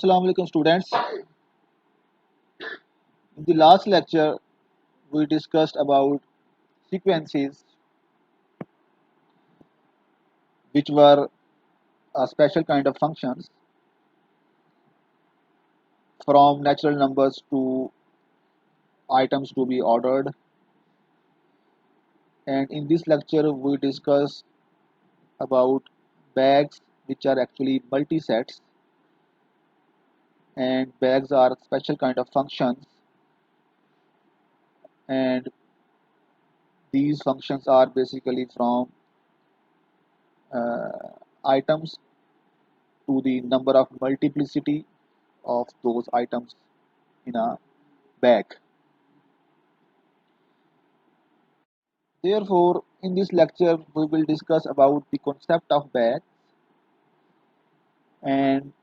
Assalamu alaikum students. In the last lecture, we discussed about sequences which were a special kind of functions from natural numbers to items to be ordered. And in this lecture, we discuss about bags which are actually multi-sets, and bags are special kind of functions, and these functions are basically from items to the number of multiplicity of those items in a bag. Therefore, in this lecture, we will discuss about the concept of bag, and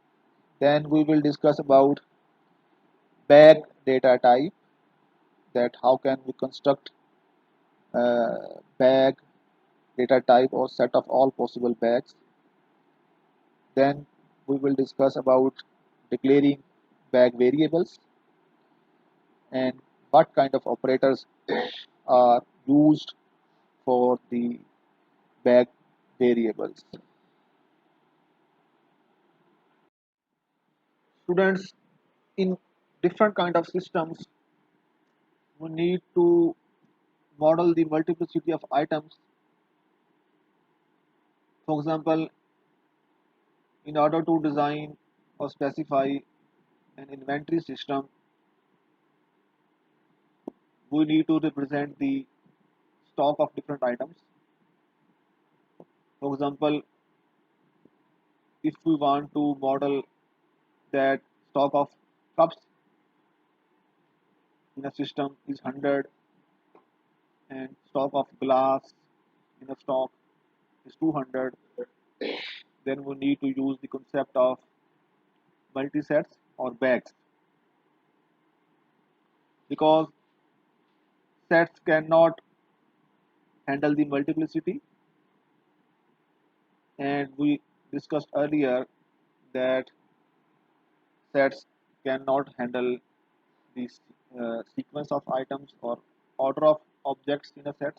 then we will discuss about bag data type, that how can we construct bag data type or set of all possible bags. Then we will discuss about declaring bag variables and what kind of operators are used for the bag variables. Students, in different kind of systems, we need to model the multiplicity of items. For example, in order to design or specify an inventory system, we need to represent the stock of different items. For example, if we want to model that stock of cups in a system is 100 and stock of glass in a stock is 200, then we need to use the concept of multi-sets or bags, because sets cannot handle the multiplicity, and we discussed earlier that sets cannot handle the sequence of items or order of objects in a set,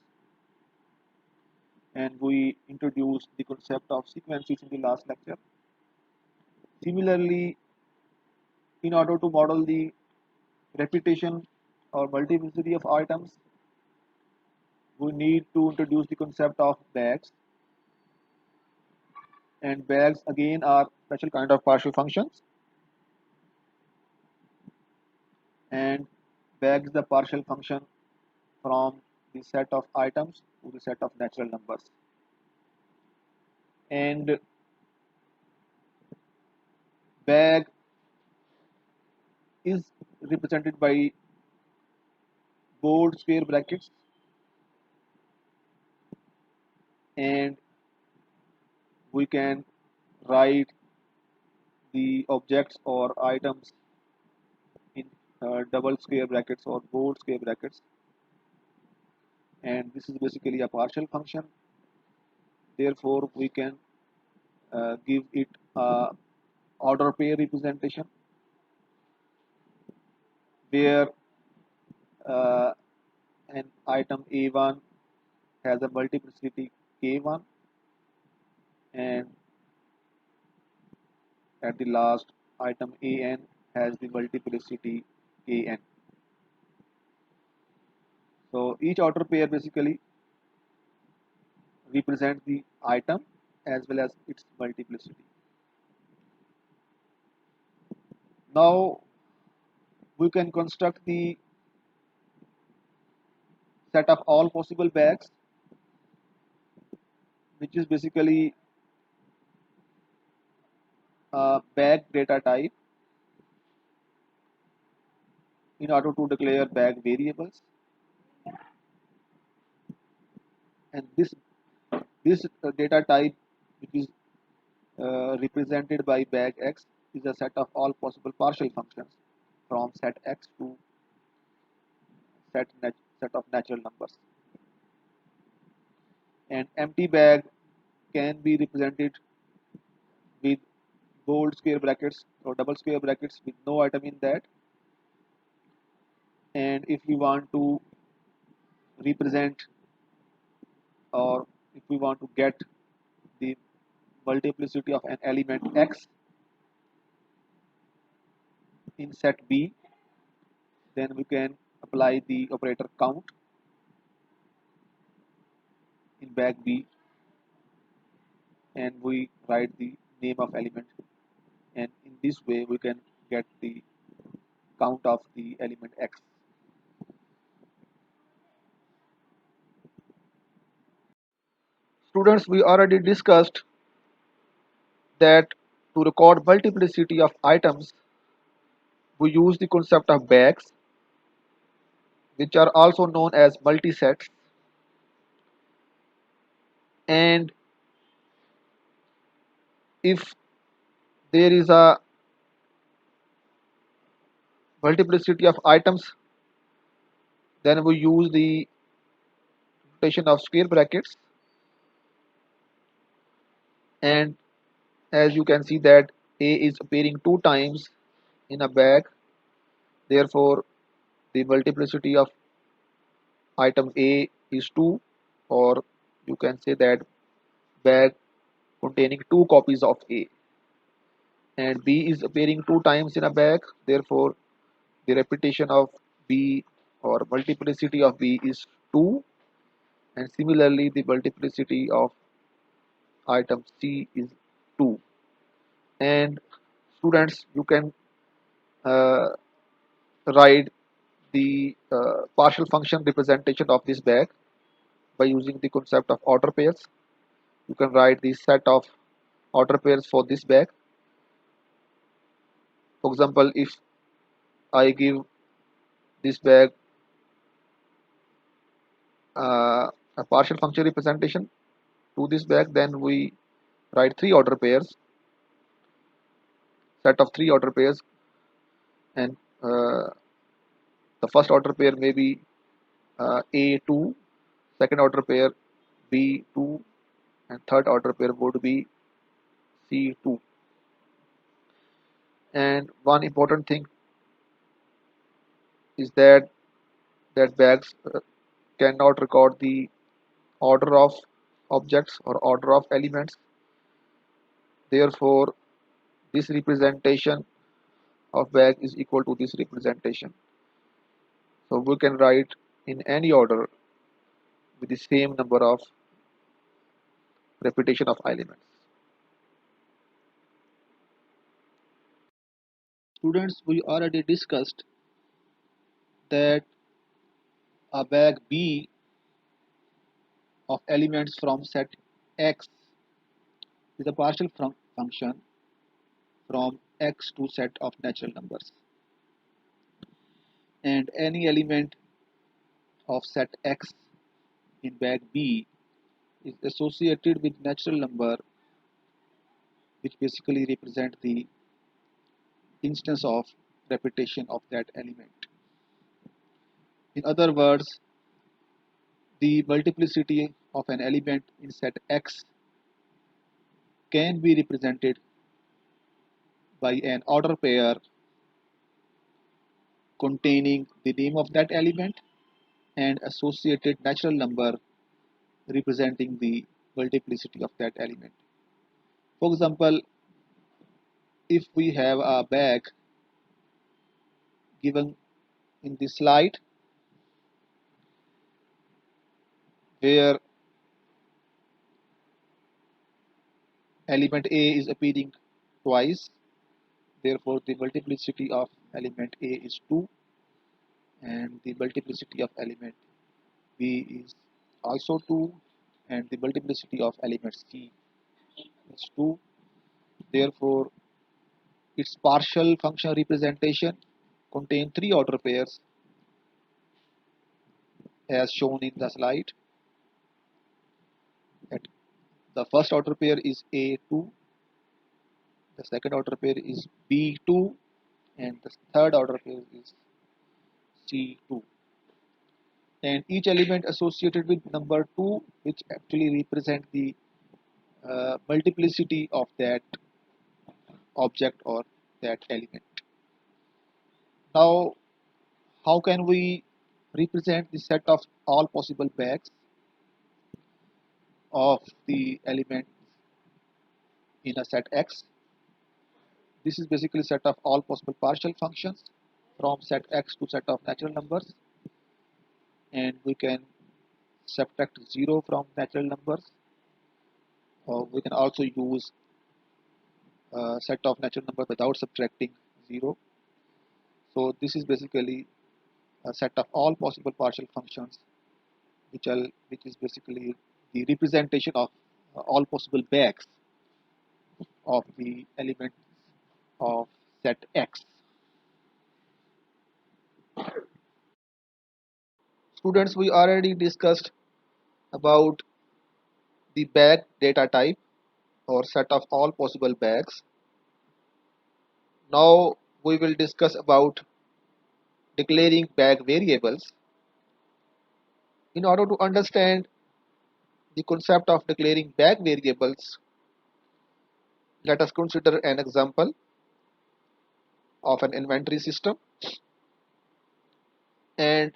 and we introduced the concept of sequences in the last lecture. Similarly, in order to model the repetition or multiplicity of items, we need to introduce the concept of bags, and bags again are special kind of partial functions, and bag is the partial function from the set of items to the set of natural numbers. And bag is represented by bold square brackets, and we can write the objects or items in double square brackets or bold square brackets, and this is basically a partial function. Therefore, we can give it a order pair representation where uh, an item A1 has a multiplicity K1, and at the last item AN has the multiplicity KN. So each order pair basically represents the item as well as its multiplicity. Now we can construct the set of all possible bags, which is basically a bag data type in order to declare bag variables. And this data type, which is represented by bag X, is a set of all possible partial functions from set X to set of natural numbers. An empty bag can be represented with bold square brackets or double square brackets with no item in that. And if we want to represent, or if we want to get the multiplicity of an element x in set B, then we can apply the operator count in bag B, and we write the name of element, and in this way we can get the count of the element x. Students, we already discussed that to record multiplicity of items we use the concept of bags, which are also known as multisets. And if there is a multiplicity of items, then we use the notation of square brackets. And as you can see that A is appearing two times in a bag, therefore the multiplicity of item A is 2, or you can say that bag containing two copies of A. And B is appearing two times in a bag, therefore the repetition of B or multiplicity of B is 2, and similarly the multiplicity of item C is 2. And students, you can uh, write the partial function representation of this bag by using the concept of order pairs. You can write the set of order pairs for this bag. For example, if I give this bag a partial function representation to this bag, then we write three order pairs, set of three order pairs, and the first order pair may be A2, second order pair B2, and third order pair would be C2. And one important thing is that bags cannot record the order of objects or order of elements. Therefore, this representation of bag is equal to this representation. So we can write in any order with the same number of repetition of elements. Students, we already discussed that a bag B of elements from set X is a partial function from X to set of natural numbers, and any element of set X in bag B is associated with natural number, which basically represent the instance of repetition of that element. In other words, the multiplicity of an element in set X can be represented by an order pair containing the name of that element and associated natural number representing the multiplicity of that element. For example, if we have a bag given in this slide where element A is appearing twice, therefore the multiplicity of element A is 2, and the multiplicity of element B is also 2, and the multiplicity of element C is 2. Therefore, its partial function representation contain three order pairs as shown in the slide. At the first order pair is A2, the second order pair is B2, and the third order pair is C2. And each element associated with number 2, which actually represent the multiplicity of that object or that element. Now, how can we represent the set of all possible bags of the element in a set X? This is basically set of all possible partial functions from set X to set of natural numbers, and we can subtract 0 from natural numbers, or we can also use a set of natural numbers without subtracting 0. So this is basically a set of all possible partial functions, which is basically the representation of all possible bags of the elements of set X. Students, we already discussed about the bag data type or set of all possible bags. Now we will discuss about declaring bag variables. In order to understand the concept of declaring bag variables, let us consider an example of an inventory system, and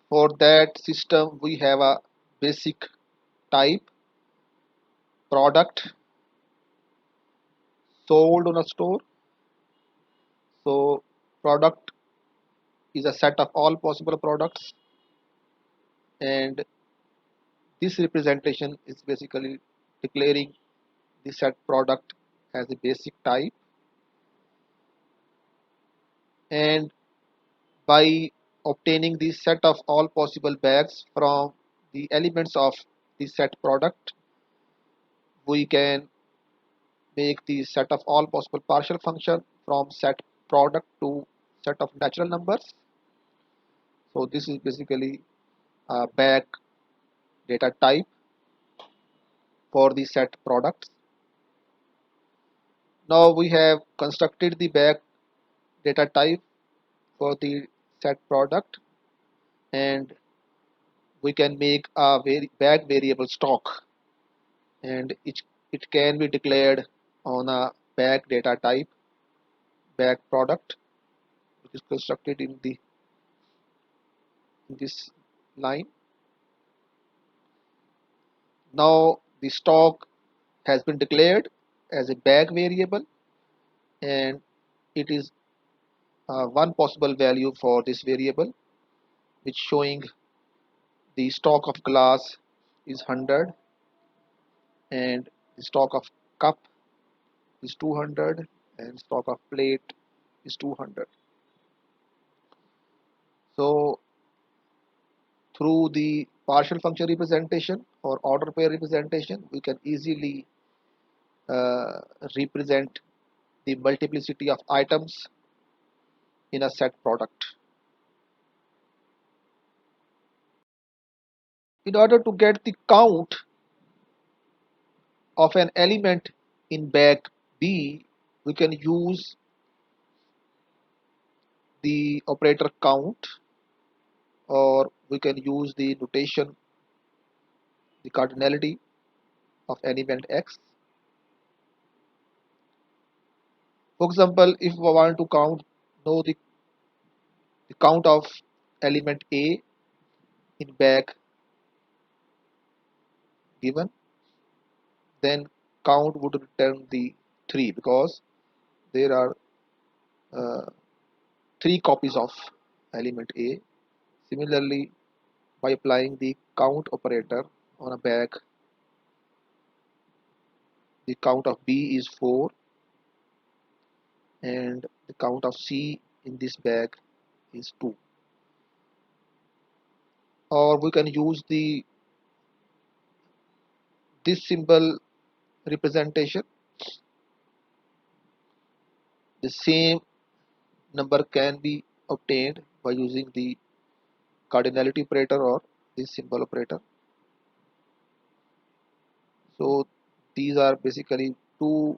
for that system we have a basic type product sold on a store. So product is a set of all possible products, and this representation is basically declaring the set product as a basic type, and by obtaining the set of all possible bags from the elements of the set product, we can make the set of all possible partial function from set product to set of natural numbers. So this is basically a bag data type for the set products. Now we have constructed the bag data type for the set product, and we can make a bag variable stock, and it can be declared on a bag data type bag product, which is constructed in this line. Now the stock has been declared as a bag variable, and it is one possible value for this variable, which showing the stock of glass is 100, and the stock of cup is 200, and stock of plate is 200. So through the partial function representation or order pair representation, we can easily uh, represent the multiplicity of items in a set product. In order to get the count of an element in bag B, we can use the operator count, or we can use the notation, the cardinality of element X. For example, if we want to know the count of element A in bag given, then count would return the 3, because there are uh, 3 copies of element A. Similarly, by applying the count operator on a bag, the count of B is 4, and the count of C in this bag is 2. Or we can use this symbol representation. The same number can be obtained by using the cardinality operator or this symbol operator. So these are basically two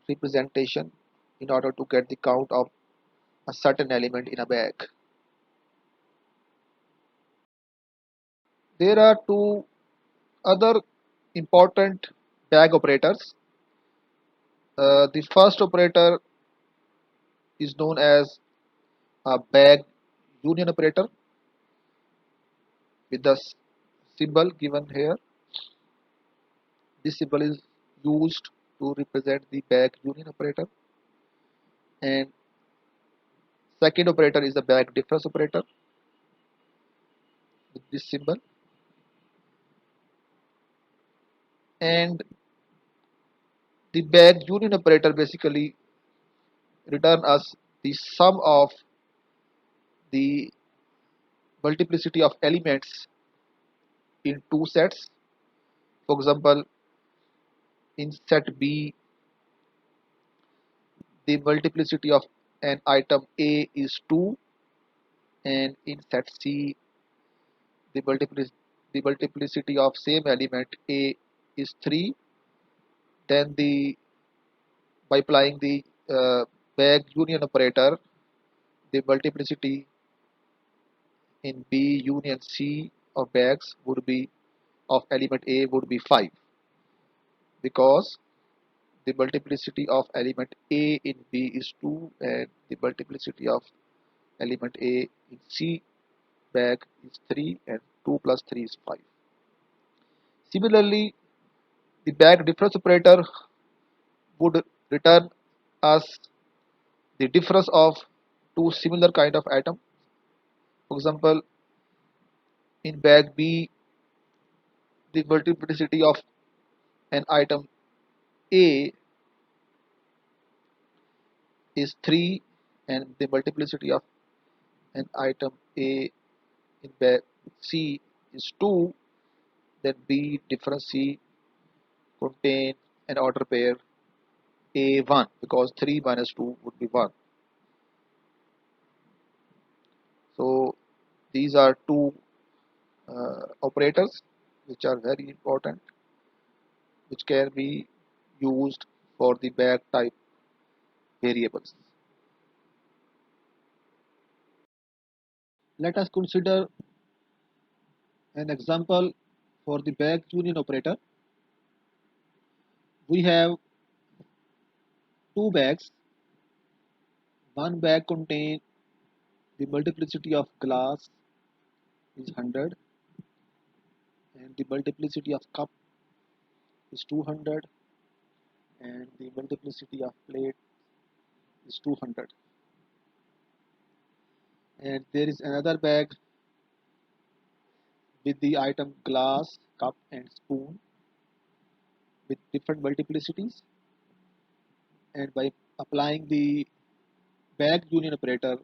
representation in order to get the count of a certain element in a bag. There are two other important bag operators. The first operator is known as a bag union operator with the symbol given here. This symbol is used to represent the bag union operator, and second operator is the bag difference operator with this symbol, and the bag union operator basically return us the sum of the multiplicity of elements in two sets. For example, in set B, the multiplicity of an item A is 2, and in set C, the, the multiplicity of same element A is 3. Then by applying the bag union operator, the multiplicity in B union C of bags would be of element A would be 5, because the multiplicity of element A in B is 2 and the multiplicity of element A in C bag is 3, and 2 plus 3 is 5. Similarly, the bag difference operator would return us the difference of two similar kind of items. For example, in bag B, the multiplicity of an item A is 3 and the multiplicity of an item A in bag C is 2. Then B difference C contain an order pair A1, because 3 minus 2 would be 1. So these are two operators which are very important, which can be used for the bag type variables. Let us consider an example for the bag union operator. We have two bags. One bag contains the multiplicity of glass is 100 and the multiplicity of cup is 200 and the multiplicity of plate is 200. And there is another bag with the item glass, cup and spoon with different multiplicities, and by applying the bag union operator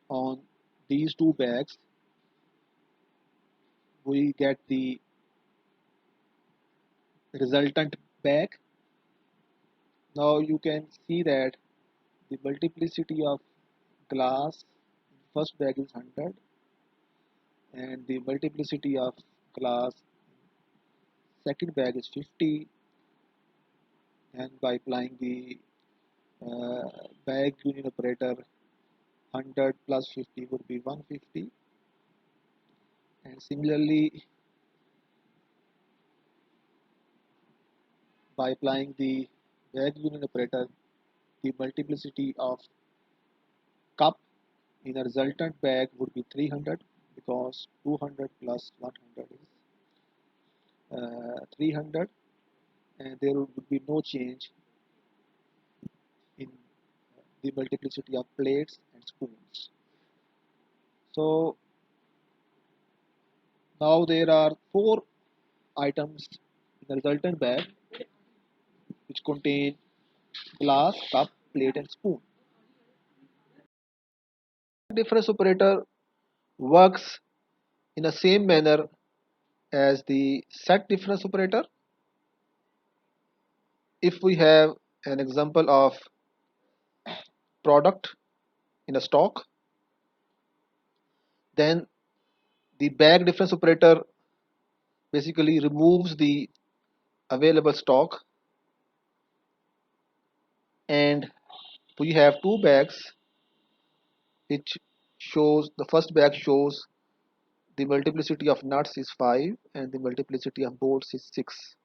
on these two bags, we get the resultant bag. Now you can see that the multiplicity of glass in first bag is 100 and the multiplicity of glass second bag is 50, and by applying the bag union operator, 100 plus 50 would be 150, and similarly by applying the bag union operator, the multiplicity of cup in a resultant bag would be 300, because 200 plus 100 is 300, and there would be no change in the multiplicity of plates and spoons. So now there are four items in the resultant bag which contain glass, cup, plate and spoon. Difference operator works in the same manner as the set difference operator. If we have an example of product in a stock, then the bag difference operator basically removes the available stock, and we have two bags which shows the first bag shows the multiplicity of nuts is 5 and the multiplicity of bolts is 6,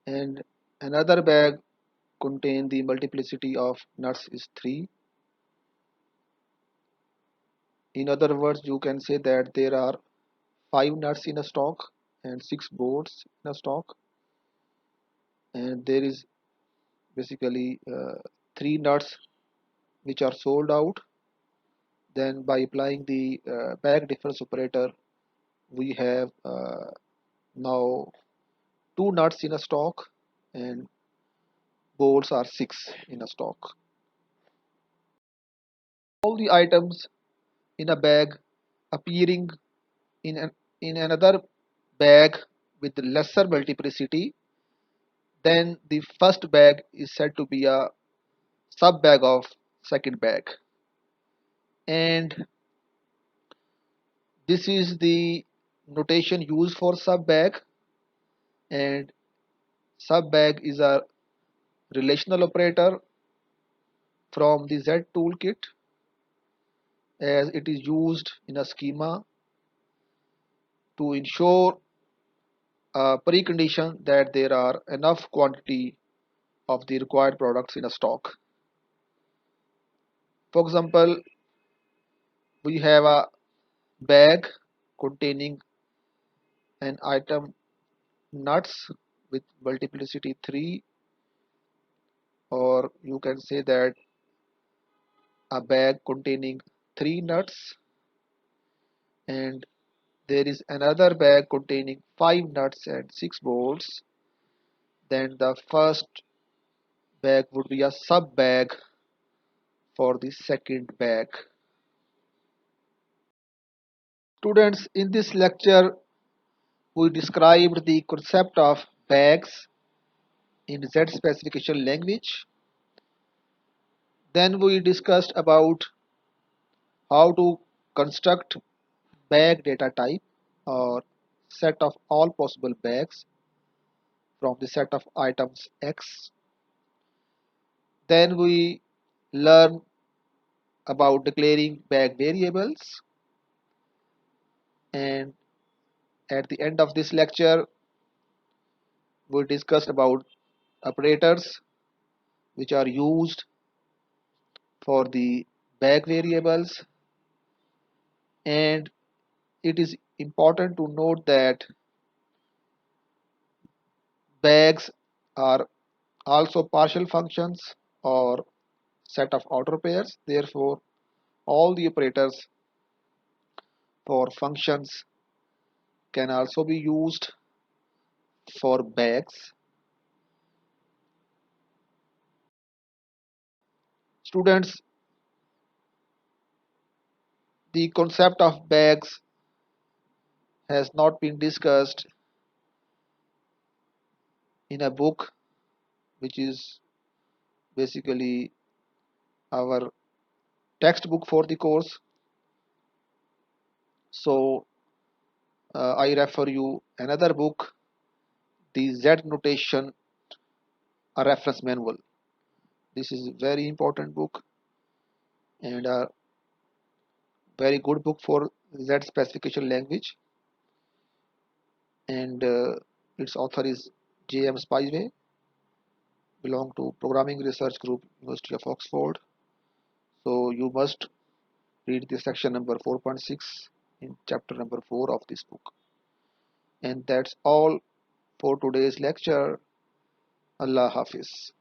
and Another bag contain the multiplicity of nuts is 3. In other words, you can say that there are 5 nuts in a stock and 6 boards in a stock, and there is basically 3 nuts which are sold out. Then by applying the bag difference operator, we have now 2 nuts in a stock and boards are 6 in a stock. All the items in a bag appearing in another bag with lesser multiplicity, then the first bag is said to be a sub bag of second bag, and this is the notation used for sub bag. And sub bag is a relational operator from the Z toolkit, as it is used in a schema to ensure a precondition that there are enough quantity of the required products in a stock. For example, we have a bag containing an item nuts with multiplicity 3, or you can say that a bag containing 3 nuts, and there is another bag containing 5 nuts and 6 bolts. Then the first bag would be a sub bag for the second bag. Students, in this lecture we described the concept of bags in Z specification language. Then we discussed about how to construct bag data type or set of all possible bags from the set of items X. Then we learn about declaring bag variables, and at the end of this lecture we discussed about operators which are used for the bag variables. And it is important to note that bags are also partial functions or set of outer pairs. Therefore, all the operators for functions can also be used for bags. Students, the concept of bags has not been discussed in a book which is basically our textbook for the course. So I refer you another book, the Z notation, a reference manual. This is a very important book and a very good book for Z specification language, and its author is J.M. Spivey, belong to Programming Research Group, University of Oxford. So you must read the section number 4.6 in chapter number 4 of this book. And that's all for today's lecture. Allah Hafiz.